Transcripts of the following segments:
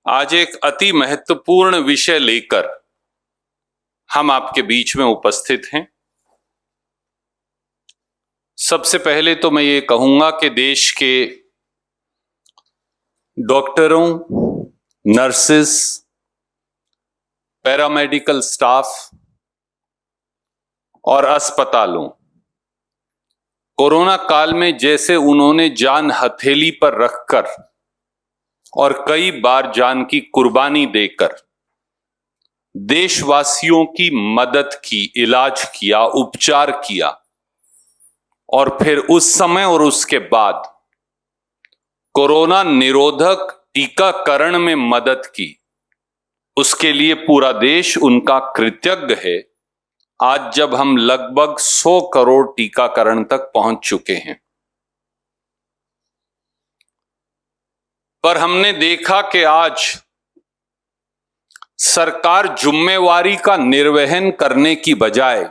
आज एक अति महत्वपूर्ण विषय लेकर हम आपके बीच में उपस्थित हैं। सबसे पहले तो मैं ये कहूंगा कि देश के डॉक्टरों, नर्सेस, पैरामेडिकल स्टाफ और अस्पतालों, कोरोना काल में जैसे उन्होंने जान हथेली पर रखकर और कई बार जान की कुर्बानी देकर देशवासियों की मदद की, इलाज किया, उपचार किया और फिर उस समय और उसके बाद कोरोना निरोधक टीकाकरण में मदद की, उसके लिए पूरा देश उनका कृतज्ञ है। आज जब हम लगभग 100 करोड़ टीकाकरण तक पहुंच चुके हैं, पर हमने देखा कि आज सरकार जिम्मेवारी का निर्वहन करने की बजाय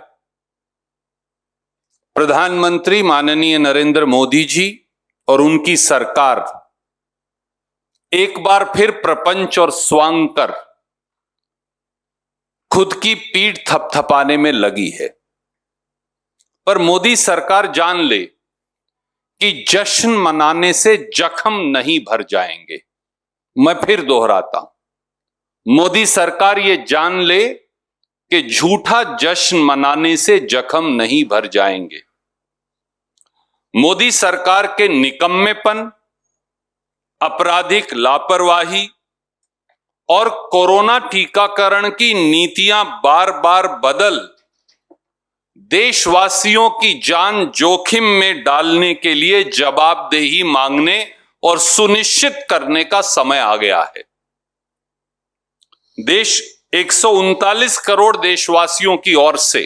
प्रधानमंत्री माननीय नरेंद्र मोदी जी और उनकी सरकार एक बार फिर प्रपंच और स्वांग कर खुद की पीठ थपथपाने में लगी है। पर मोदी सरकार जान ले कि जश्न मनाने से जख्म नहीं भर जाएंगे। मैं फिर दोहराता हूं, मोदी सरकार ये जान ले कि झूठा जश्न मनाने से जख्म नहीं भर जाएंगे। मोदी सरकार के निकम्मेपन, आपराधिक लापरवाही और कोरोना टीकाकरण की नीतियां बार बार बदल देशवासियों की जान जोखिम में डालने के लिए जवाबदेही मांगने और सुनिश्चित करने का समय आ गया है। देश 139 करोड़ देशवासियों की ओर से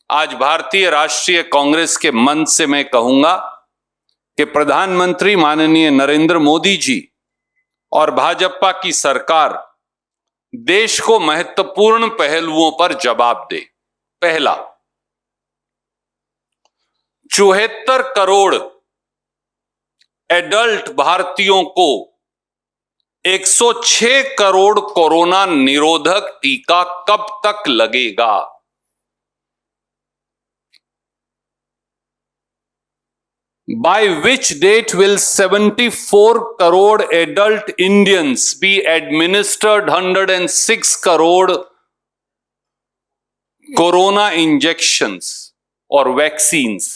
आज भारतीय राष्ट्रीय कांग्रेस के मंच से मैं कहूंगा कि प्रधानमंत्री माननीय नरेंद्र मोदी जी और भाजपा की सरकार देश को महत्वपूर्ण पहलुओं पर जवाब दे। पहला, 74 करोड़ एडल्ट भारतीयों को 106 करोड़ कोरोना निरोधक टीका कब तक लगेगा? By which date will 74 crore adult Indians be administered 106 crore corona injections और वैक्सीन्स?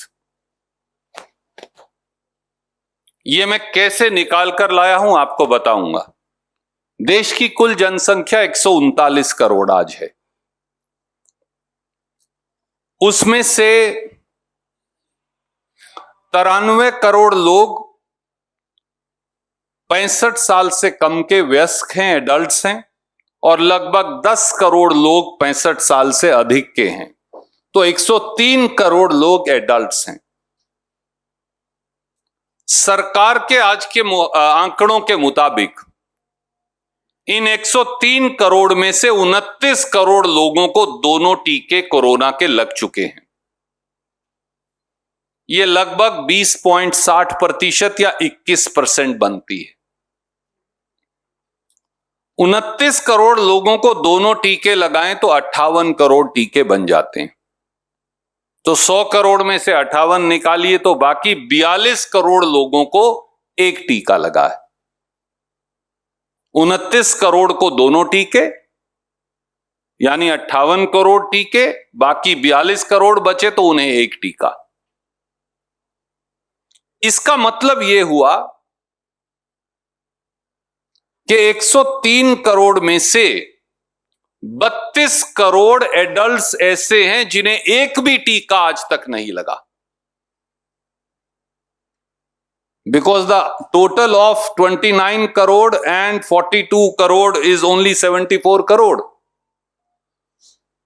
ये मैं कैसे निकाल कर लाया हूं आपको बताऊंगा। देश की कुल जनसंख्या 139 करोड़ आज है। उसमें से 93 करोड़ लोग 65 साल से कम के वयस्क हैं, एडल्ट्स हैं, और लगभग 10 करोड़ लोग 65 साल से अधिक के हैं। तो 103 करोड़ लोग एडल्ट्स हैं। सरकार के आज के आंकड़ों के मुताबिक इन 103 करोड़ में से 29 करोड़ लोगों को दोनों टीके कोरोना के लग चुके हैं। ये लगभग 20.60% या 21% बनती है। 29 करोड़ लोगों को दोनों टीके लगाएं तो 58 करोड़ टीके बन जाते हैं। तो 100 करोड़ में से 58 निकालिए तो बाकी 42 करोड़ लोगों को एक टीका लगा है। 29 करोड़ को दोनों टीके यानी 58 करोड़ टीके, बाकी 42 करोड़ बचे तो उन्हें एक टीका। इसका मतलब यह हुआ कि 103 करोड़ में से 32 करोड़ एडल्ट्स ऐसे हैं जिन्हें एक भी टीका आज तक नहीं लगा। Because the total of 29 crore and 42 crore is only 74 crore.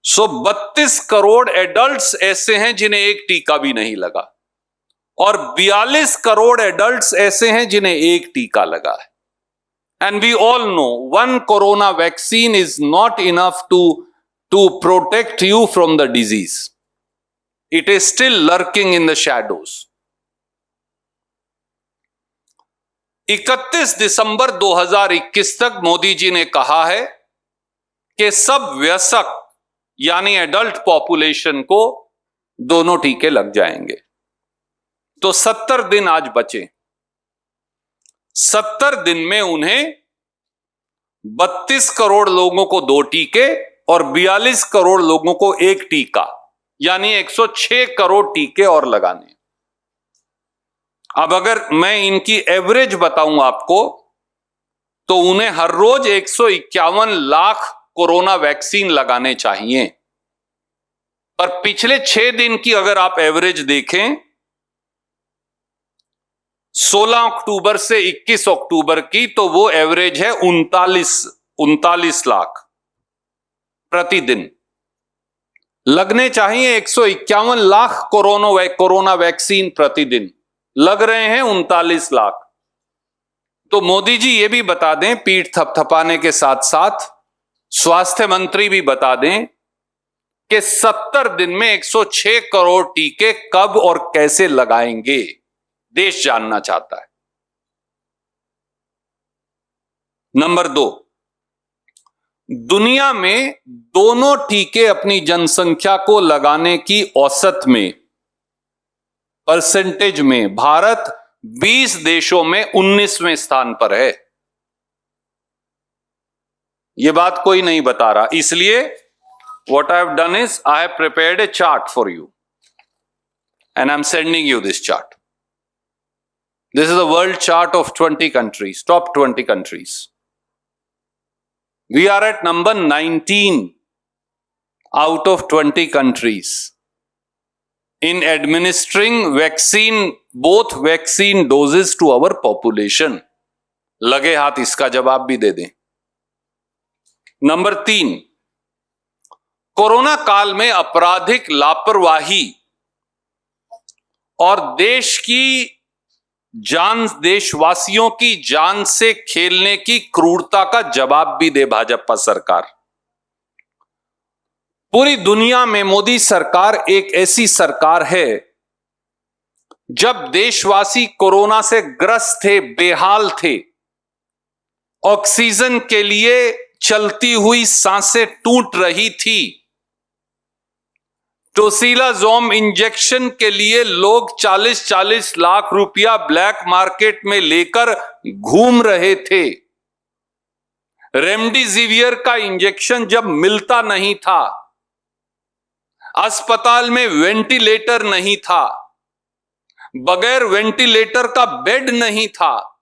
So 32 crore adults ऐसे हैं जिन्हें एक टीका भी नहीं लगा और 42 करोड़ एडल्ट्स ऐसे हैं जिन्हें एक टीका लगा है। And we all know one corona vaccine is not enough to protect you from the disease. It is still lurking in the shadows. 31 दिसंबर 2021 तक मोदी जी ने कहा है कि सब वयस्क यानी एडल्ट पॉपुलेशन को दोनों टीके लग जाएंगे। तो 70 दिन आज बचे। 70 दिन में उन्हें 32 करोड़ लोगों को 2 टीके और 42 करोड़ लोगों को 1 टीका यानी 106 करोड़ टीके और लगाने। अब अगर मैं इनकी एवरेज बताऊं आपको तो उन्हें हर रोज 151 लाख कोरोना वैक्सीन लगाने चाहिए। पर पिछले 6 दिन की अगर आप एवरेज देखें 16 अक्टूबर से 21 अक्टूबर की, तो वो एवरेज है 39 लाख प्रतिदिन। लगने चाहिए 151 लाख कोरोना वैक्सीन प्रतिदिन, लग रहे हैं 39 लाख। तो मोदी जी ये भी बता दें, पीठ थपथपाने के साथ साथ स्वास्थ्य मंत्री भी बता दें कि 70 दिन में 106 करोड़ टीके कब और कैसे लगाएंगे, देश जानना चाहता है। नंबर 2, दुनिया में दोनों टीके अपनी जनसंख्या को लगाने की औसत में परसेंटेज में भारत 20 देशों में 19वें स्थान पर है। यह बात कोई नहीं बता रहा, इसलिए what I have done is I have prepared a chart for you and I'm sending you this chart. This is a world chart of 20 countries, top 20 countries. We are at number 19 out of 20 countries in administering both vaccine doses to our population. लगे हाथ इसका जवाब भी दे दें। Number 3, corona काल में आपराधिक लापरवाही और देशवासियों की जान से खेलने की क्रूरता का जवाब भी दे भाजपा सरकार। पूरी दुनिया में मोदी सरकार एक ऐसी सरकार है, जब देशवासी कोरोना से ग्रस्त थे, बेहाल थे, ऑक्सीजन के लिए चलती हुई सांसें टूट रही थी, टोसिलाज़ोम इंजेक्शन के लिए लोग 40-40 लाख रुपया ब्लैक मार्केट में लेकर घूम रहे थे, रेमडेसिवियर का इंजेक्शन जब मिलता नहीं था, अस्पताल में वेंटिलेटर नहीं था, बगैर वेंटिलेटर का बेड नहीं था,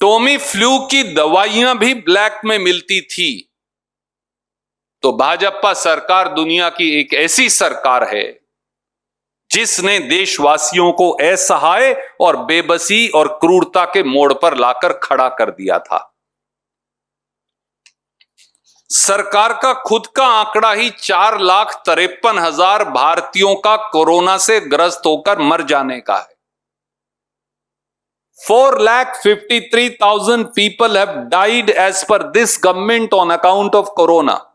टोमी फ्लू की दवाइयां भी ब्लैक में मिलती थी। तो भाजपा सरकार दुनिया की एक ऐसी सरकार है जिसने देशवासियों को असहाय और बेबसी और क्रूरता के मोड़ पर लाकर खड़ा कर दिया था। सरकार का खुद का आंकड़ा ही 4,53,000 भारतीयों का कोरोना से ग्रस्त होकर मर जाने का है। 4,53,000 people have died as per this government on account of corona।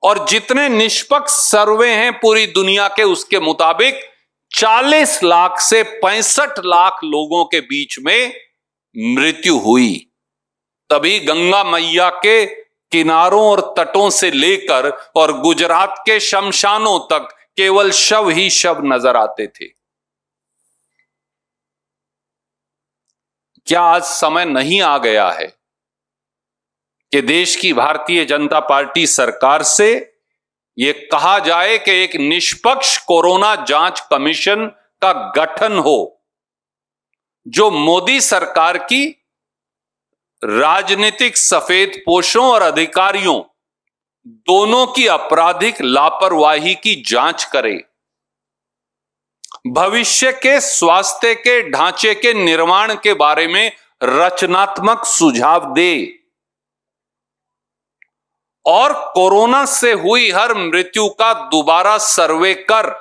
और जितने निष्पक्ष सर्वे हैं पूरी दुनिया के, उसके मुताबिक 40 लाख से 65 लाख लोगों के बीच में मृत्यु हुई। तभी गंगा मैया के किनारों और तटों से लेकर और गुजरात के शमशानों तक केवल शव ही शव नजर आते थे। क्या आज समय नहीं आ गया है कि देश की भारतीय जनता पार्टी सरकार से यह कहा जाए कि एक निष्पक्ष कोरोना जांच कमीशन का गठन हो, जो मोदी सरकार की राजनीतिक सफेदपोशों और अधिकारियों दोनों की आपराधिक लापरवाही की जांच करे, भविष्य के स्वास्थ्य के ढांचे के निर्माण के बारे में रचनात्मक सुझाव दे और कोरोना से हुई हर मृत्यु का दोबारा सर्वे कर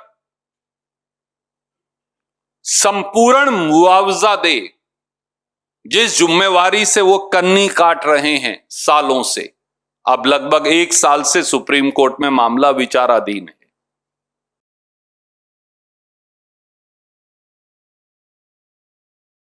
संपूर्ण मुआवजा दे, जिस जिम्मेवारी से वो कन्नी काट रहे हैं सालों से। अब लगभग 1 साल से सुप्रीम कोर्ट में मामला विचाराधीन है।